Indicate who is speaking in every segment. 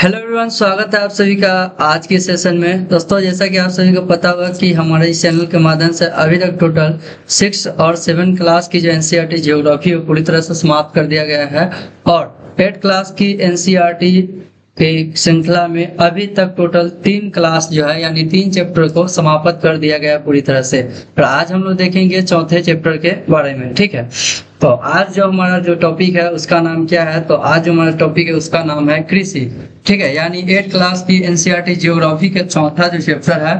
Speaker 1: Hello everyone, स्वागत है आप सभी का आज के सेशन में। दोस्तों, जैसा कि आप सभी को पता होगा कि हमारे इस चैनल के माध्यम से अभी तक टोटल 6 और 7 क्लास की जो एनसीईआरटी ज्योग्राफी वो पूरी तरह से समाप्त कर दिया गया है और 8 क्लास की एनसीईआरटी की श्रृंखला में अभी तक टोटल 3 क्लास जो है यानी 3 चैप्टर को समाप्त कर दिया गया है पूरी तरह से। और आज हम लोग देखेंगे चौथे चैप्टर के बारे में। ठीक है, तो आज जो हमारा जो टॉपिक है उसका नाम क्या है? तो आज जो हमारा टॉपिक है उसका नाम है कृषि। ठीक है, यानी 8 क्लास की एनसीईआरटी ज्योग्राफी का चौथा जो चैप्टर है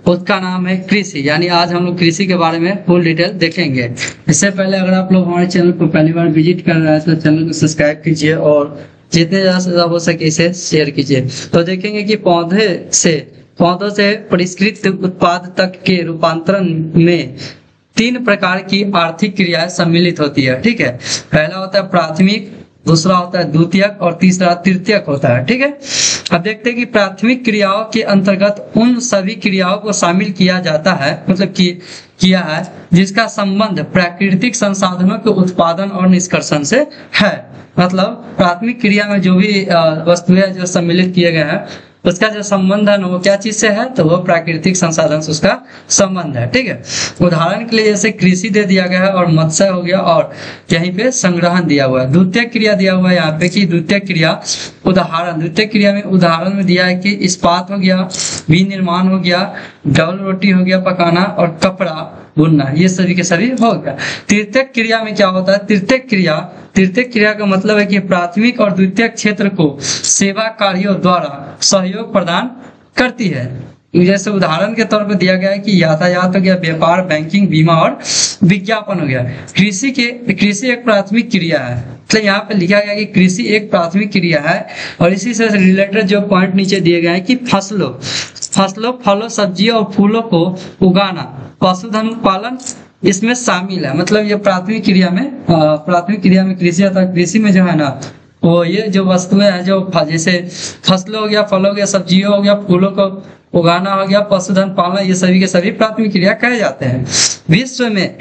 Speaker 1: उसका नाम है कृषि। यानी आज हम लोग कृषि के बारे में फुल डिटेल देखेंगे। इससे पहले अगर आप लोग हमारे चैनल को पहली बार विजिट कर रहे हैं तो चैनल को सब्सक्राइब कीजिए और जितने ज्यादा से ज्यादा हो सके इसे शेयर कीजिए। तो देखेंगे कि पौधों से परिष्कृत उत्पाद तक के रूपांतरण में 3 प्रकार की आर्थिक क्रियाएं सम्मिलित होती है। ठीक है, पहला होता है प्राथमिक, दूसरा होता है द्वितीयक और तीसरा तृतीयक होता है। ठीक है, अब देखते हैं कि प्राथमिक क्रियाओं के अंतर्गत उन सभी क्रियाओं को शामिल किया जाता है, मतलब कि किया है जिसका संबंध प्राकृतिक संसाधनों के उत्पादन और निष्कर्षण से है। मतलब प्राथमिक क्रिया में जो भी वस्तुएं जो सम्मिलित किए गए हैं उसका जो संबंध है ना वो क्या चीज से है? तो वो प्राकृतिक संसाधन से उसका संबंध है। ठीक है, उदाहरण के लिए जैसे कृषि दे दिया गया है और मत्स्य हो गया और यहीं पे संग्रहण दिया हुआ है। द्वितीय क्रिया दिया हुआ है यहाँ पे कि द्वितीय क्रिया द्वितीय क्रिया में उदाहरण में दिया है कि इस्पात हो गया, विनिर्माण हो गया, डबल रोटी हो गया पकाना और कपड़ा बुनना, ये सभी के सभी हो गया। तृतीय क्रिया में क्या होता है? तृतीय क्रिया का मतलब है कि प्राथमिक और द्वितीय क्षेत्र को सेवा कार्यों द्वारा सहयोग प्रदान करती है। जैसे उदाहरण के तौर पर दिया गया है कि यातायात हो गया, व्यापार, बैंकिंग, बीमा और विज्ञापन हो गया। कृषि एक प्राथमिक क्रिया है, तो यहाँ पे लिखा गया कि कृषि एक प्राथमिक क्रिया है। और इसी से रिलेटेड जो पॉइंट नीचे दिए गए हैं कि फसलों, फलों, सब्जियों और फूलों को उगाना, पशुधन पालन इसमें शामिल है। मतलब ये प्राथमिक क्रिया में कृषि आता है। कृषि में जो है ना वो ये जो वस्तुएं हैं जो जैसे फसलों हो गया, फलों हो गया, सब्जियों हो गया, फूलों को उगाना हो गया, पशुधन पालना, ये सभी के सभी प्राथमिक क्रिया कहे जाते हैं। विश्व में,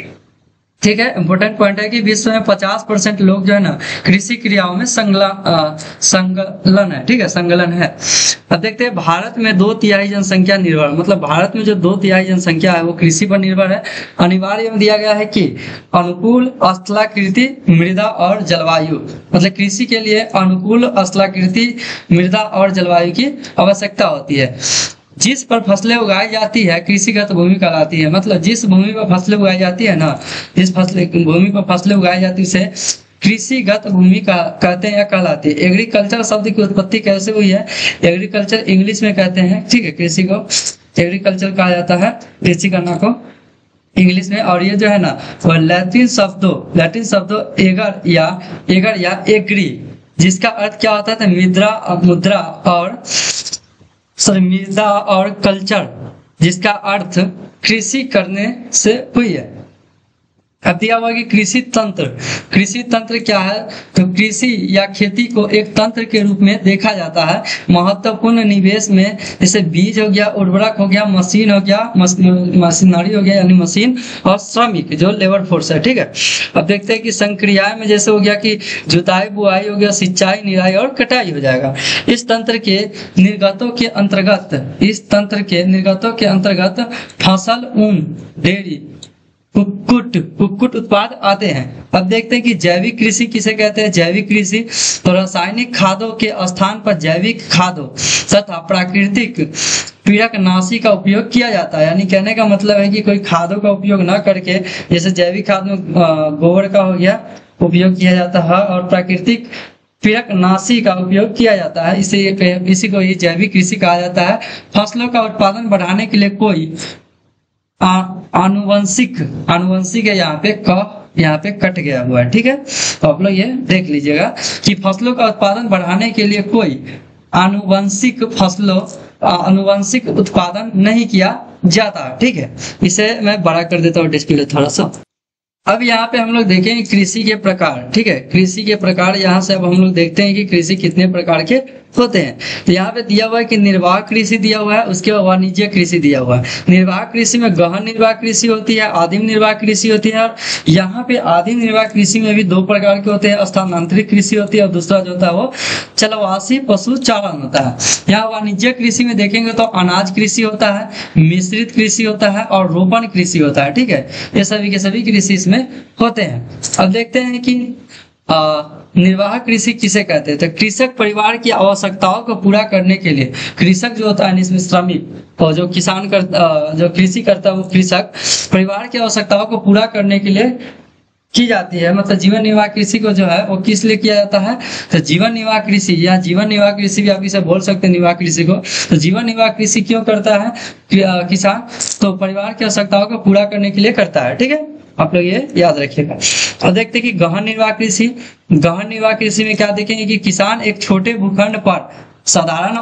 Speaker 1: ठीक है, इंपॉर्टेंट पॉइंट है कि विश्व में 50% लोग जो है ना कृषि क्रियाओं में संलग्न है। ठीक है, संलग्न है। अब देखते हैं भारत में 2/3 जनसंख्या निर्भर, मतलब भारत में जो 2/3 जनसंख्या है वो कृषि पर निर्भर है। अनिवार्य में दिया गया है कि अनुकूल स्थलाकृति मृदा और जलवायु, मतलब कृषि के लिए अनुकूल स्थलाकृति मृदा और जलवायु की आवश्यकता होती है। जिस पर फसलें उगाई जाती है कृषिगत भूमि कहलाती है। मतलब जिस भूमि पर फसलें उगाई जाती है ना, भूमि पर फसलें उगाई जाती है उसे कृषिगत भूमि का कहते हैं या कहलाती है। एग्रीकल्चर शब्द की उत्पत्ति कैसे हुई है? एग्रीकल्चर इंग्लिश में कहते हैं। ठीक है, कृषि को एग्रीकल्चर कहा जाता है, कृषि करना को इंग्लिश में। और ये जो है ना वो लैटिन शब्दों एगर या एग्री, जिसका अर्थ क्या होता है? मृदा और कल्चर, जिसका अर्थ कृषि करने से हुई है। अब दिया हुआ कि कृषि तंत्र क्या है? तो कृषि या खेती को एक तंत्र के रूप में देखा जाता है। महत्वपूर्ण निवेश में जैसे बीज हो गया, उर्वरक हो गया, मशीन हो गया, मशीनरी हो गया यानी मशीन, और श्रमिक जो लेबर फोर्स है। ठीक है, अब देखते हैं कि संक्रियाएं में जैसे हो गया कि जुताई, बुआई हो गया, सिंचाई, निराई और कटाई हो जाएगा। इस तंत्र के निर्गतों के अंतर्गत फसल, ऊन, डेयरी, कुक्कुट उत्पाद आते हैं। अब देखते हैं कि जैविक कृषि किसे कहते हैं? जैविक कृषि तो रासायनिक खादों के स्थान पर जैविक खादों तथा प्राकृतिक कीटनाशी का उपयोग किया जाता है। यानी कहने का मतलब है कि कोई खादों का उपयोग न करके, जैसे जैविक खाद में गोबर का हो गया उपयोग किया जाता है और प्राकृतिक कीटनाशी का उपयोग किया जाता है। इसी को ये जैविक कृषि कहा जाता है। फसलों का उत्पादन बढ़ाने के लिए कोई आनुवंशिक है, यहाँ पे कट गया हुआ है। ठीक है, तो आप लोग ये देख लीजिएगा कि फसलों का उत्पादन बढ़ाने के लिए कोई आनुवंशिक उत्पादन नहीं किया जाता। ठीक है, इसे मैं बड़ा कर देता हूँ डिस्प्ले थोड़ा सा। अब यहाँ पे हम लोग देखेंगे कृषि के प्रकार। ठीक है, कृषि के प्रकार यहाँ से अब हम लोग देखते हैं कि कृषि कितने प्रकार के होते हैं। तो यहाँ पे दिया हुआ है कि निर्वाह कृषि दिया हुआ है, उसके बाद वाणिज्य कृषि दिया हुआ है। निर्वाह कृषि में गहन निर्वाह कृषि होती है, आदिम निर्वाह कृषि होती है। और यहाँ पे आदिम निर्वाह कृषि में भी दो प्रकार के होते हैं, स्थानांतरित कृषि होती है और दूसरा जो होता है वो चलवासी पशु चारण होता है। यहाँ वाणिज्य कृषि में देखेंगे तो अनाज कृषि होता है, मिश्रित कृषि होता है और रोपण कृषि होता है। ठीक है, ये सभी के सभी कृषि इसमें होते हैं। अब देखते हैं कि निर्वाह कृषि किसे कहते हैं। तो कृषक परिवार की आवश्यकताओं को पूरा करने के लिए, कृषक जो होता है इसमें श्रमिक और जो किसान जो कृषि करता है वो कृषक परिवार की आवश्यकताओं को पूरा करने के लिए की जाती है। मतलब जीवन निर्वाह कृषि को जो है वो किस लिए किया जाता है, तो जीवन निर्वाह कृषि या जीवन निर्वाह कृषि भी आप इसे बोल सकते हैं निर्वाह कृषि को। तो जीवन निर्वाह कृषि क्यों करता है किसान, तो परिवार की आवश्यकताओं को पूरा करने के लिए करता है। ठीक है, आप लोग ये याद रखिएगा। और देखते हैं कि गहन निर्वाह कृषि, गहन निर्वाह कृषि में क्या देखेंगे कि किसान एक छोटे भूखंड पर साधारण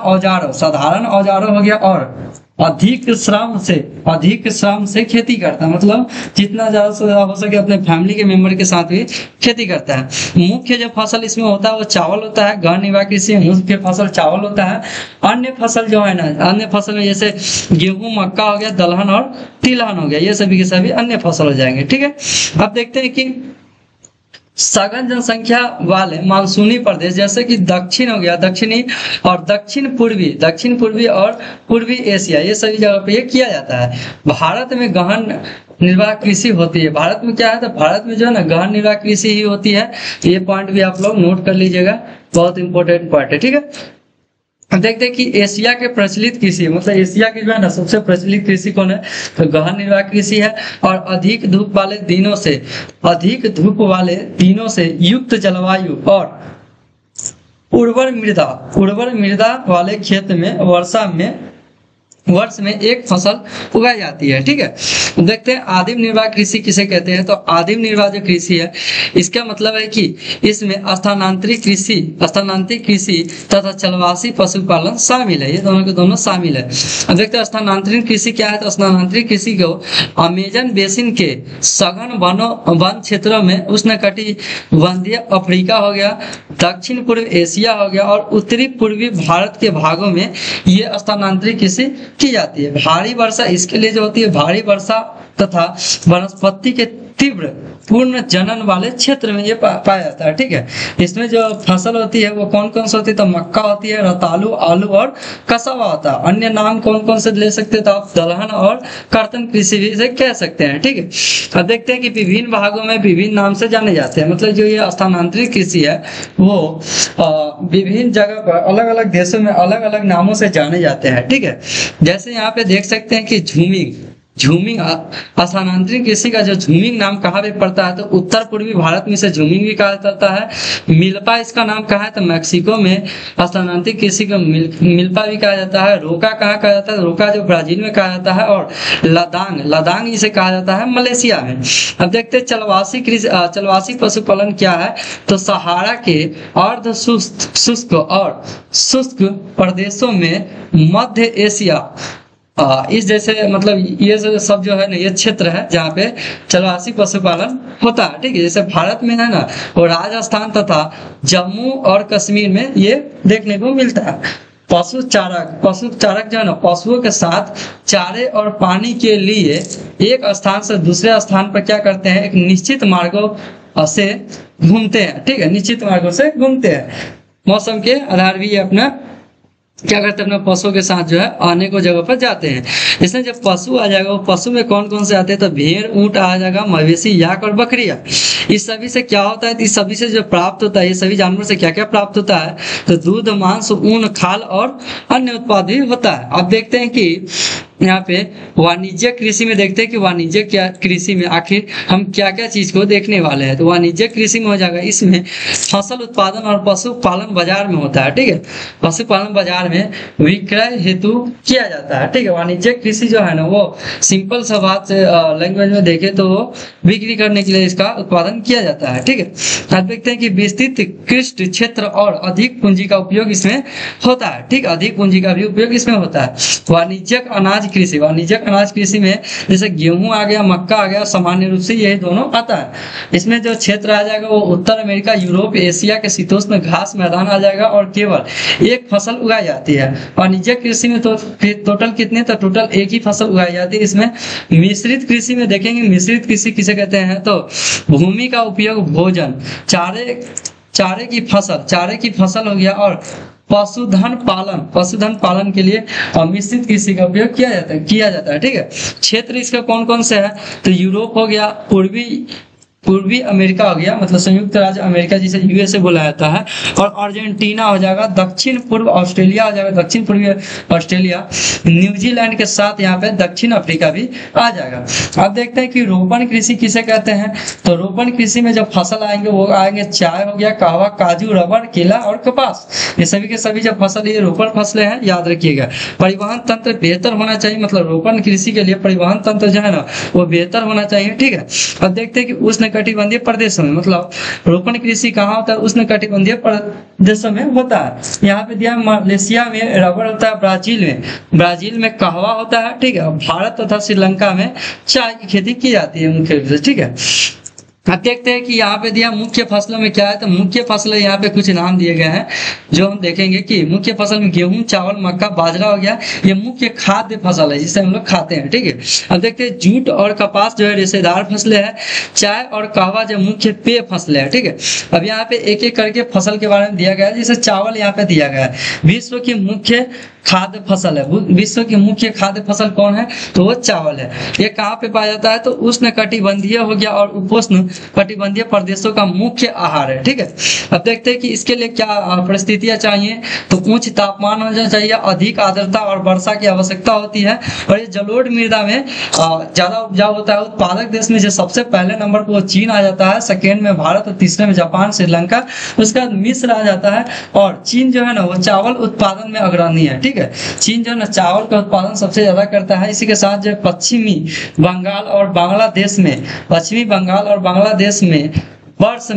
Speaker 1: औजारों हो गया और अधिक श्रम से खेती करता है। मतलब जितना ज्यादा से ज्यादा हो सके अपने फैमिली के मेंबर के साथ भी खेती करता है। मुख्य जो फसल इसमें होता है वो चावल होता है। गहन निर्वाह कृषि में मुख्य फसल चावल होता है। अन्य फसल जो है ना, अन्य फसल में जैसे गेहूं, मक्का हो गया, दलहन और तिलहन हो गया, ये सभी के सभी अन्य फसल हो जाएंगे। ठीक है, अब देखते हैं कि सघन जनसंख्या वाले मानसूनी प्रदेश जैसे कि दक्षिण हो गया, दक्षिणी और दक्षिण पूर्वी और पूर्वी एशिया, ये सभी जगह पे ये किया जाता है। भारत में गहन निर्वाह कृषि होती है। भारत में क्या है, तो भारत में जो है ना गहन निर्वाह कृषि ही होती है। ये पॉइंट भी आप लोग नोट कर लीजिएगा, बहुत इंपॉर्टेंट पॉइंट है। ठीक है, अब देखते हैं कि एशिया के प्रचलित कृषि, मतलब एशिया की जो है ना सबसे प्रचलित कृषि कौन है, तो गहन निर्वाह कृषि है। और अधिक धूप वाले दिनों से युक्त जलवायु और उर्वर मृदा वाले क्षेत्र में वर्ष में एक फसल उगाई जाती है। ठीक है, देखते हैं आदिम निर्वाह कृषि किसे कहते हैं। तो आदिम निर्वाह जो कृषि है इसका मतलब है कि इसमें स्थानांतरित कृषि तथा चलवासी पशुपालन शामिल है। ये दोनों के दोनों शामिल है। अब देखते हैं स्थानांतरित कृषि क्या है। तो स्थानांतरित कृषि को अमेजन बेसिन के सघन वन क्षेत्रों में उष्णकटिबंधीय अफ्रीका हो गया, दक्षिण पूर्व एशिया हो गया और उत्तरी पूर्वी भारत के भागों में ये स्थानांतरित कृषि की जाती है। भारी वर्षा इसके लिए जो होती है, भारी वर्षा तथा वनस्पति के तीव्र पूर्ण जनन वाले क्षेत्र में ये पाया जाता है। ठीक है, इसमें जो फसल होती है वो कौन कौन सी होती है, तो मक्का होती है, रतालू, आलू और कसावा होता है। अन्य नाम कौन कौन से ले सकते हैं, तो आप दलहन और कर्तन कृषि भी इसे कह सकते हैं। ठीक है, अब देखते हैं कि विभिन्न भागों में विभिन्न नाम से जाने जाते हैं। मतलब जो ये स्थानांतरित कृषि है वो विभिन्न जगह पर अलग अलग देशों में अलग अलग नामों से जाने जाते हैं। ठीक है, जैसे यहाँ पे देख सकते हैं कि झूमिंग स्थानांतरित कृषि का जो झूमिंग नाम कहाँ पे पड़ता है, तो उत्तर पूर्वी भारत में इसे झूमिंग भी कहा जाता है। मिल्पा इसका नाम कहाँ है, तो मैक्सिको में स्थानांतरित कृषि को मिल्पा भी कहा जाता है। रोका कहाँ कहा जाता है, रोका जो ब्राजील में कहा जाता है। और लदांग इसे कहा जाता है मलेशिया में। अब देखते हैं चलवासी पशुपालन क्या है। तो सहारा के अर्ध शुष्क और शुष्क प्रदेशों में मध्य एशिया इस जैसे मतलब ये सब जो है ना ये क्षेत्र है जहाँ पे चलवासी पशुपालन होता है। ठीक है, जैसे भारत में है ना वो राजस्थान तथा जम्मू और कश्मीर में ये देखने को मिलता है। पशु चारक जो है ना पशुओं के साथ चारे और पानी के लिए एक स्थान से दूसरे स्थान पर क्या करते हैं, एक निश्चित मार्गों से घूमते हैं। ठीक है, निश्चित मार्गों से घूमते हैं। मौसम के आधार भी ये अपना क्या करते हैं, अपने पशुओं के साथ जो है आने को जगह पर जाते हैं। इसमें जब पशु आ जाएगा, वो पशु में कौन कौन से आते हैं, तो भेड़, ऊंट आ जाएगा, मवेशी, याक और बकरियां। इस सभी से क्या होता है, तो इस सभी से जो प्राप्त होता है, ये सभी जानवर से क्या क्या प्राप्त होता है, तो दूध, मांस, ऊन, खाल और अन्य उत्पाद भी होता है। अब देखते हैं कि यहाँ पे वाणिज्य कृषि में देखते हैं कि वाणिज्य कृषि में आखिर हम क्या क्या चीज को देखने वाले हैं। तो वाणिज्य कृषि में हो जाएगा, इसमें फसल उत्पादन और पशुपालन बाजार में होता है। ठीक है, पशुपालन बाजार में विक्रय हेतु किया जाता है। ठीक है, वाणिज्य कृषि जो है ना वो सिंपल सा बात से लैंग्वेज में देखे तो वो बिक्री करने के लिए इसका उत्पादन किया जाता है। ठीक है, अब देखते हैं कि विस्तृत कृषि क्षेत्र और अधिक पूंजी का उपयोग इसमें होता है। ठीक, अधिक पूंजी का भी उपयोग इसमें होता है। वाणिज्यिक अनाज अनाज कृषि, वाणिज्यिक अनाज कृषि में जैसे गेहूं आ गया, मक्का आ गया, सामान्य रूप से यही दोनों आता है। इसमें जो क्षेत्र आ जाएगा वो उत्तर अमेरिका, यूरोप, एशिया के शीतोष्ण घास मैदान आ जाएगा और केवल एक फसल उगाई जाती है। वाणिज्यिक कृषि में तो टोटल कितने, तो टोटल एक ही फसल उगाई जाती है। इसमें मिश्रित कृषि में देखेंगे, मिश्रित कृषि किसे कहते हैं, तो भूमि का उपयोग भोजन, चारे की फसल हो गया और पशुधन पालन के लिए मिश्रित कृषि का उपयोग किया जाता है। ठीक है, क्षेत्र इसका कौन कौन से है, तो यूरोप हो गया, पूर्वी अमेरिका हो गया, मतलब संयुक्त राज्य अमेरिका जिसे यूएसए बोला जाता है, और अर्जेंटीना हो जाएगा, दक्षिण पूर्व ऑस्ट्रेलिया हो जाएगा, दक्षिण पूर्वी ऑस्ट्रेलिया, न्यूजीलैंड के साथ यहाँ पे दक्षिण अफ्रीका भी आ जाएगा। अब देखते हैं कि रोपण कृषि किसे कहते हैं, तो रोपण कृषि में जब फसल आएंगे वो आएंगे चाय हो गया, कहवा, काजू, रबड़, केला और कपास, ये सभी के सभी जब फसल, ये रोपण फसलें हैं, याद रखिएगा। परिवहन तंत्र बेहतर होना चाहिए, मतलब रोपण कृषि के लिए परिवहन तंत्र जो है ना वो बेहतर होना चाहिए। ठीक है, अब देखते हैं कि उष्णकटिबंधीय प्रदेशों में, मतलब रोपण कृषि कहाँ होता है, उष्णकटिबंधीय प्रदेशों में होता है। यहाँ पे दिया मलेशिया में रबड़ होता है, ब्राजील में कहवा होता है। ठीक है, भारत तथा श्रीलंका में चाय की खेती की जाती है मुख्य रूप से। ठीक है, अब देखते हैं कि यहाँ पे दिया मुख्य फसलों में क्या है, तो मुख्य फसलें यहाँ पे कुछ नाम दिए गए हैं जो हम देखेंगे कि मुख्य फसल में गेहूं, चावल, मक्का, बाजरा हो गया, ये मुख्य खाद्य फसल है जिसे हम लोग खाते हैं। ठीक है, अब देखते हैं जूट और कपास जो है रेशेदार फसलें हैं, चाय और कहवा जो मुख्य पेय फसलें हैं। ठीक है, अब यहाँ पे एक एक करके फसल के बारे में दिया गया है, जैसे चावल यहाँ पे दिया गया है, विश्व की मुख्य खाद्य फसल है। विश्व की मुख्य खाद्य फसल कौन है, तो वो चावल है। ये कहाँ पे पाया जाता है, तो उष्ण कटिबंधीय हो गया और उपोष्ण कटिबंधीय प्रदेशों का मुख्य आहार है। ठीक है, अब देखते हैं कि इसके लिए क्या परिस्थितियां चाहिए, तो उच्च तापमान होना चाहिए, अधिक आर्द्रता और वर्षा की आवश्यकता होती है, और ये जलोढ़ मृदा में ज्यादा उपजाऊ होता है। उत्पादक देश में जो सबसे पहले नंबर पर वो चीन आ जाता है, सेकेंड में भारत और तीसरे में जापान, श्रीलंका, उसके बाद मिस्र आ जाता है, और चीन जो है ना वो चावल उत्पादन में अग्रणी है। ठीक है, चीन जो है ना चावल का उत्पादन सबसे ज्यादा करता है। इसी के साथ जो पश्चिमी बंगाल और बांग्लादेश में वर्ष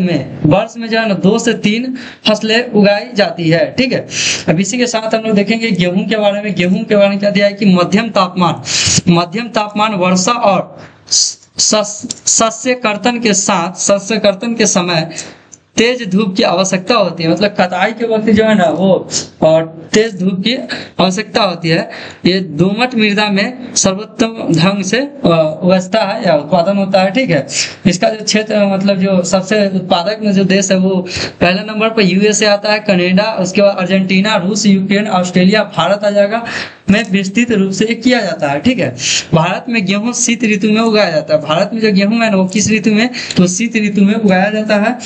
Speaker 1: में जो है ना 2 से 3 फसलें उगाई जाती है। ठीक है, अब इसी के साथ हम लोग देखेंगे गेहूं के बारे में क्या दिया है कि मध्यम तापमान वर्षा और शस्य कर्तन के समय तेज धूप की आवश्यकता होती है, मतलब कटाई के वक्त जो है ना वो और तेज धूप की आवश्यकता होती है। ये दोमट मृदा में सर्वोत्तम ढंग से उगता है या उत्पादन होता है। ठीक है, इसका जो क्षेत्र मतलब जो सबसे उत्पादक में जो देश है वो पहले नंबर पर यूएसए आता है, कनाडा, उसके बाद अर्जेंटीना, रूस, यूक्रेन, ऑस्ट्रेलिया, भारत आ जाएगा, में विस्तृत रूप से किया जाता है। ठीक है, भारत में गेहूं शीत ऋतु में उगाया जाता है। भारत में जो गेहूं है ना वो किस ऋतु में, तो शीत ऋतु में उगाया जाता है।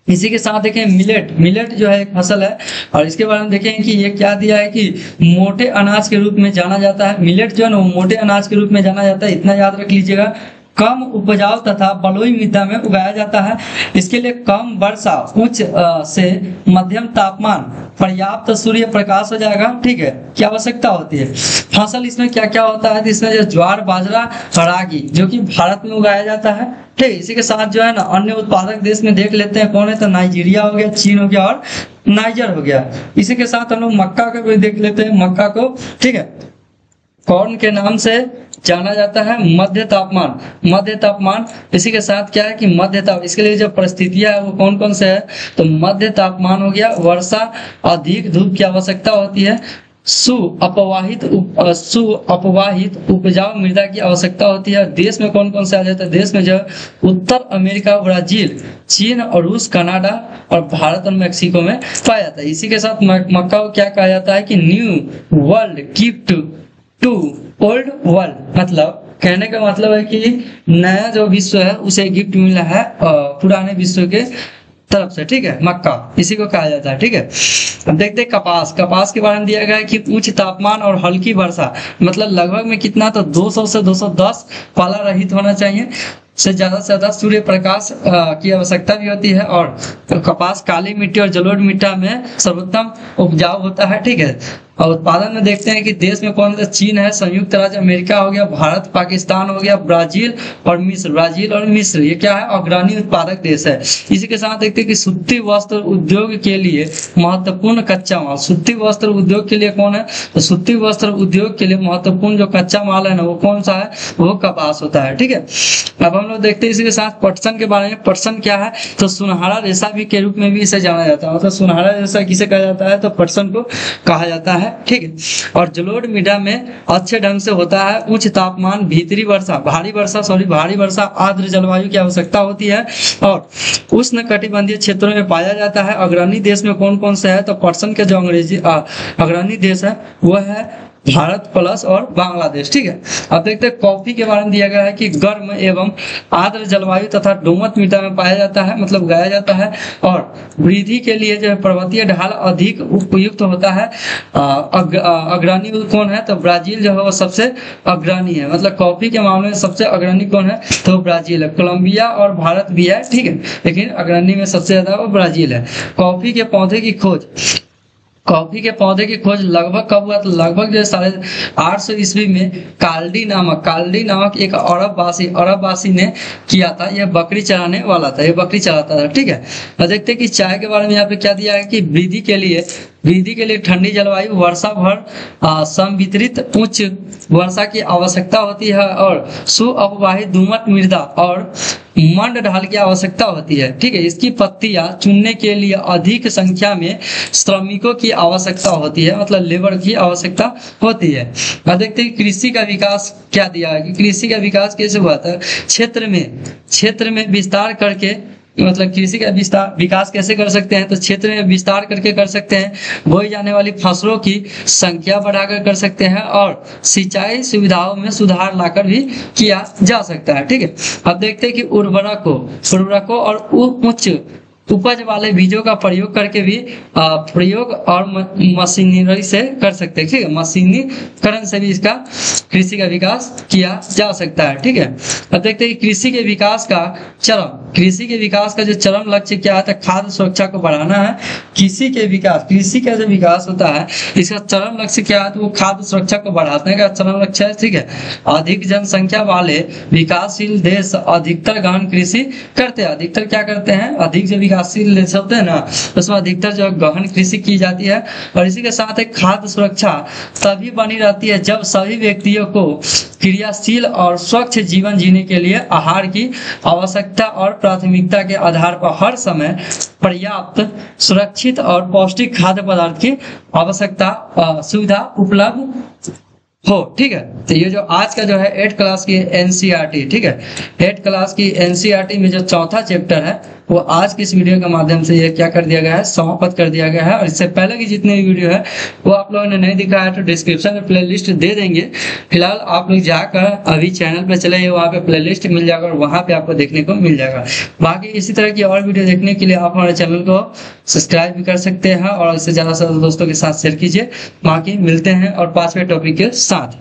Speaker 1: इसी के साथ देखें मिलेट जो है एक फसल है, और इसके बारे में देखें कि ये क्या दिया है कि मोटे अनाज के रूप में जाना जाता है। मिलेट जो है ना वो मोटे अनाज के रूप में जाना जाता है, इतना याद रख लीजिएगा। कम उपजाऊ तथा बलुई मृदा में उगाया जाता है। इसके लिए कम वर्षा, उच्च से मध्यम तापमान, पर्याप्त सूर्य प्रकाश हो जाएगा। ठीक है, क्या आवश्यकता होती है। फसल इसमें क्या क्या होता है, इसमें जो ज्वार, बाजरा, रागी जो कि भारत में उगाया जाता है। ठीक, इसी के साथ जो है ना अन्य उत्पादक देश में देख लेते हैं कौन है, तो नाइजीरिया हो गया, चीन हो गया और नाइजर हो गया। इसी के साथ हम लोग मक्का का भी देख लेते हैं, मक्का को ठीक है कॉर्न के नाम से जाना जाता है। मध्य तापमान इसी के साथ क्या है कि मध्य ताप, इसके लिए जो परिस्थितियां है वो कौन कौन से है, तो मध्य तापमान हो गया, वर्षा, अधिक धूप की आवश्यकता होती है, सुअपवाहित उपजाऊ मृदा की आवश्यकता होती है। देश में कौन कौन से आ जाता है, देश में जो उत्तर अमेरिका, ब्राजील, चीन और रूस, कनाडा और भारत और मैक्सिको में पाया जाता है। इसी के साथ मक्का को क्या कहा जाता है कि new world gift to old world, मतलब कहने का मतलब है कि नया जो विश्व है उसे गिफ्ट मिला है पुराने विश्व के तरफ से। ठीक है, मक्का इसी को कहा जाता है। ठीक है, अब देखते हैं कपास के बारे में दिया गया है कि उच्च तापमान और हल्की वर्षा, मतलब लगभग में कितना, तो 200 से 210 पाला रहित होना चाहिए, से ज्यादा सूर्य प्रकाश की आवश्यकता भी होती है, और कपास काली मिट्टी और जलोढ़ मिट्टी में सर्वोत्तम उपजाऊ होता है। ठीक है, और उत्पादन में देखते हैं कि देश में कौन सा चीन है, संयुक्त राज्य अमेरिका हो गया, भारत, पाकिस्तान हो गया, ब्राजील और मिस्र। ब्राजील और मिस्र ये क्या है, अग्रणी उत्पादक देश है। इसी के साथ देखते हैं कि सूती वस्त्र उद्योग के लिए महत्वपूर्ण कच्चा माल, सूती वस्त्र उद्योग के लिए कौन है, तो सूती वस्त्र उद्योग के लिए महत्वपूर्ण जो कच्चा माल है ना वो कौन सा है, वो कपास होता है। ठीक है, अब हम लोग देखते हैं इसी के साथ पटसन के बारे में। पटसन क्या है, तो सुनहरा रेशा भी के रूप में भी इसे जाना जाता है, मतलब सुनहरा रेशा किसे कहा जाता है, तो पटसन को कहा जाता है। ठीक है, और जलोढ़ मृदा में अच्छे ढंग से होता है, उच्च तापमान, भीतरी वर्षा, भारी वर्षा, आर्द्र जलवायु की आवश्यकता होती है और उष्ण कटिबंधीय क्षेत्रों में पाया जाता है। अग्रणी देश में कौन कौन से है, तो पटसन के जो अंग्रेजी अग्रणी देश है वो है भारत प्लस और बांग्लादेश। ठीक है, अब देखते हैं कॉफी के बारे में दिया गया है कि गर्म एवं आर्द्र जलवायु तथा दोमट मृदा में पाया जाता है, मतलब उगाया जाता है और वृद्धि के लिए जो है पर्वतीय ढाल अधिक उपयुक्त होता है। अग्रणी कौन है, तो ब्राजील जो है वो सबसे अग्रणी है, मतलब कॉफी के मामले में सबसे अग्रणी कौन है, तो ब्राजील है। कोलंबिया और भारत भी है, ठीक है, लेकिन अग्रणी में सबसे ज्यादा वो ब्राजील है। कॉफी के पौधे की खोज लगभग कब हुआ, तो लगभग जो 850 ईस्वी में काल्डी नामक एक अरबवासी ने किया था। यह बकरी चराने वाला था, ये बकरी चराता था। ठीक है, और देखते हैं कि चाय के बारे में यहाँ पे क्या दिया है कि वृद्धि के लिए ठंडी जलवायु, वर्षा भर संवितरित उच्च वर्षा की आवश्यकता होती है और सुअपवाहित दोमट मृदा और मंड ढाल की आवश्यकता होती है। ठीक है, इसकी पत्तियां चुनने के लिए अधिक संख्या में श्रमिकों की आवश्यकता होती है, मतलब लेबर की आवश्यकता होती है। अब देखते हैं कृषि का विकास क्या दिया है कि कृषि का विकास कैसे हुआ था, क्षेत्र में विस्तार करके, मतलब कृषि का विकास कैसे कर सकते हैं, तो क्षेत्र में विस्तार करके कर सकते हैं, बोई जाने वाली फसलों की संख्या बढ़ाकर कर सकते हैं और सिंचाई सुविधाओं में सुधार लाकर भी किया जा सकता है। ठीक है, अब देखते हैं कि उर्वरकों और उच्च उपज वाले बीजों का प्रयोग करके भी प्रयोग और मशीनरी से कर सकते हैं। ठीक है, मशीनीकरण से भी इसका कृषि का विकास किया जा सकता है। ठीक है, अब देखते हैं कि कृषि के विकास का जो चरम लक्ष्य क्या है, खाद्य सुरक्षा को बढ़ाना है। कृषि का जो विकास होता है इसका चरम लक्ष्य क्या है, तो वो खाद्य सुरक्षा को बढ़ाने का चरम लक्ष्य है। ठीक है, अधिक जनसंख्या वाले विकासशील देश अधिकतर गहन कृषि करते हैं। अधिकतर क्या करते हैं, अधिक जो विकासशील देश होते हैं ना उसमें अधिकतर जो गहन कृषि की जाती है। और इसी के साथ एक खाद्य सुरक्षा तभी बनी रहती है जब सभी व्यक्तियों को क्रियाशील और स्वच्छ जीवन जीने के लिए आहार की आवश्यकता और प्राथमिकता के आधार पर हर समय पर्याप्त, सुरक्षित और पौष्टिक खाद्य पदार्थ की आवश्यकता सुविधा उपलब्ध हो। ठीक है, तो ये जो आज का जो है 8 क्लास की एनसीईआरटी, ठीक है, 8 क्लास की एनसीईआरटी में जो चौथा चैप्टर है वो आज की इस वीडियो के माध्यम से ये क्या कर दिया गया है, समाप्त कर दिया गया है। और इससे पहले की जितने भी वीडियो है वो आप लोगों ने नहीं दिखा है तो डिस्क्रिप्शन में प्ले लिस्ट दे देंगे। फिलहाल आप लोग जाकर अभी चैनल पे चले, वहाँ पे प्ले लिस्ट मिल जाएगा और वहाँ पे आपको देखने को मिल जाएगा। बाकी इसी तरह की और वीडियो देखने के लिए आप हमारे चैनल को सब्सक्राइब भी कर सकते हैं और इससे ज्यादा से ज्यादा दोस्तों के साथ शेयर कीजिए। बाकी मिलते हैं और 5वें टॉपिक के साथ।